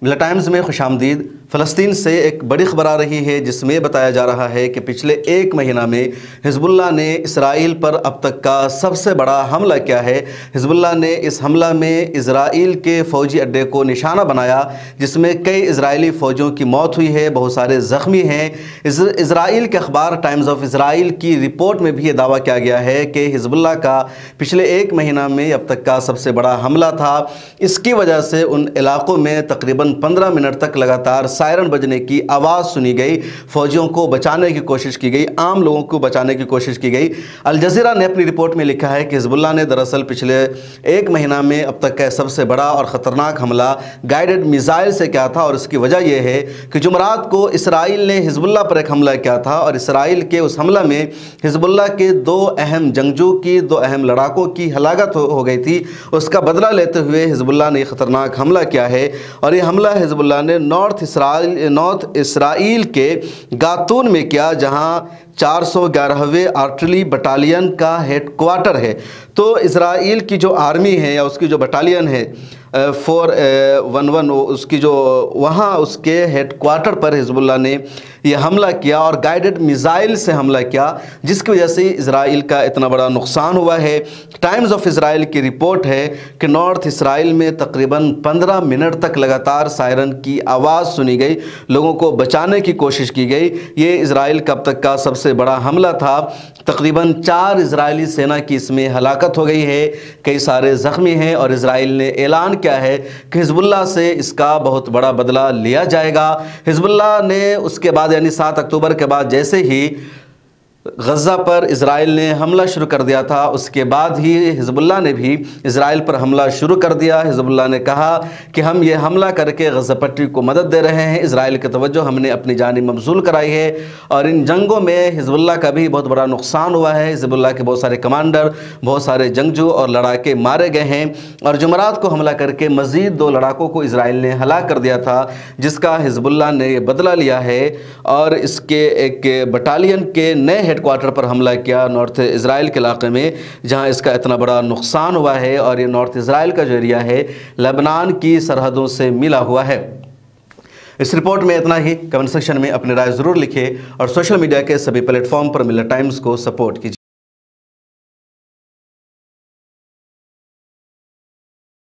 ملت ٹائمز میں خوش آمدید۔ فلسطین سے ایک بڑی خبر آ رہی ہے جس میں بتایا جا رہا ہے کہ پچھلے ایک مہینہ میں حزب اللہ نے اسرائیل پر اب تک کا سب سے بڑا حملہ کیا ہے۔ حزب اللہ نے اس حملہ میں اسرائیل کے فوجی اڈے کو نشانہ بنایا جس میں کئی اسرائیلی فوجیوں کی موت ہوئی ہے، بہت سارے زخمی ہیں۔ اسرائیل کے اخبار ٹائمز آف اسرائیل کی رپورٹ میں بھی یہ دعویٰ کیا گیا ہے کہ حزب اللہ کا پچھلے ایک مہینہ میں اب تک کا سب سے بڑا حملہ تھا۔ اس کی وجہ سے ان علاقوں میں تقریباً 15 منٹ تک لگاتار سائرن بجنے کی آواز سنی گئی، فوجیوں کو بچانے کی کوشش کی گئی، عام لوگوں کو بچانے کی کوشش کی گئی۔ الجزیرہ نے اپنی رپورٹ میں لکھا ہے کہ حزب اللہ نے دراصل پچھلے ایک مہینہ میں اب تک کا سب سے بڑا اور خطرناک حملہ گائیڈڈ میزائل سے کیا تھا، اور اس کی وجہ یہ ہے کہ جمعرات کو اسرائیل نے حزب اللہ پر ایک حملہ کیا تھا، اور اسرائیل کے اس حملہ میں حزب اللہ کے دو اہم جنگجو کی، دو اہم لڑاکوں کی ہلاکت ہو گئی تھی۔ اس کا بدلہ لیتے ہوئے حزب اللہ نے خطرناک حملہ کیا ہے، اور یہ حملہ حزب اللہ نے نارتھ اسرائیل کے گاتون میں کیا، جہاں 411ویں آرٹلری بٹالین کا ہیڈ کوارٹر ہے۔ تو اسرائیل کی جو آرمی ہے یا اس کی جو بٹالین ہے 411، اس کی جو وہاں اس کے ہیڈ کوارٹر پر حزب اللہ نے یہ حملہ کیا اور گائیڈڈ میزائل سے حملہ کیا، جس کی وجہ سے اسرائیل کا اتنا بڑا نقصان ہوا ہے۔ ٹائمز آف اسرائیل کی رپورٹ ہے کہ نارتھ اسرائیل میں تقریباً 15 منٹ تک لگاتار سائرن کی آواز سنی گئی، لوگوں کو بچانے کی کوشش کی گئی۔ یہ اسرائیل کا اب تک کا سب سے بڑا حملہ تھا۔ تقریباً 4 اسرائیلی سینا کی اس میں ہلاکت ہو گئی ہے، کئی سارے زخمی ہیں، اور اسرائیل نے اعلان کیا ہے کہ حزب اللہ سے اس کا بہت بڑا بدلہ لیا جائے گا۔ حزب اللہ نے اس کے بعد یعنی 7 اکتوبر کے بعد جیسے ہی غزہ پر اسرائیل نے حملہ شروع کر دیا تھا، اس کے بعد ہی حزب اللہ نے بھی اسرائیل پر حملہ شروع کر دیا۔ حزب اللہ نے کہا کہ ہم یہ حملہ کر کے غزہ پٹی کو مدد دے رہے ہیں، اسرائیل کی توجہ ہم نے اپنی جانب مبذول کرائی ہے، اور ان جنگوں میں حزب اللہ کا بھی بہت بڑا نقصان ہوا ہے۔ حزب اللہ کے بہت سارے کمانڈر، بہت سارے جنگجو اور لڑاکے مارے گئے ہیں، اور جمعرات کو حملہ کر کے مزید 2 لڑاکوں کو اسرائیل نے ہلاک کر دیا تھا، جس کا حزب اللہ نے یہ بدلہ لیا ہے، اور اس کے ایک بٹالین کے نئے ہیڈ کوارٹر پر حملہ کیا نارتھ اسرائیل کے علاقے میں، جہاں اس کا اتنا بڑا نقصان ہوا ہے، اور یہ نارتھ اسرائیل کا جو ایریا ہے لبنان کی سرحدوں سے ملا ہوا ہے۔ اس رپورٹ میں اتنا ہی۔ کمنٹ سیکشن میں اپنی رائے ضرور لکھیں، اور سوشل میڈیا کے سبھی پلیٹ فارم پر ملت ٹائمز کو سپورٹ کیجیے۔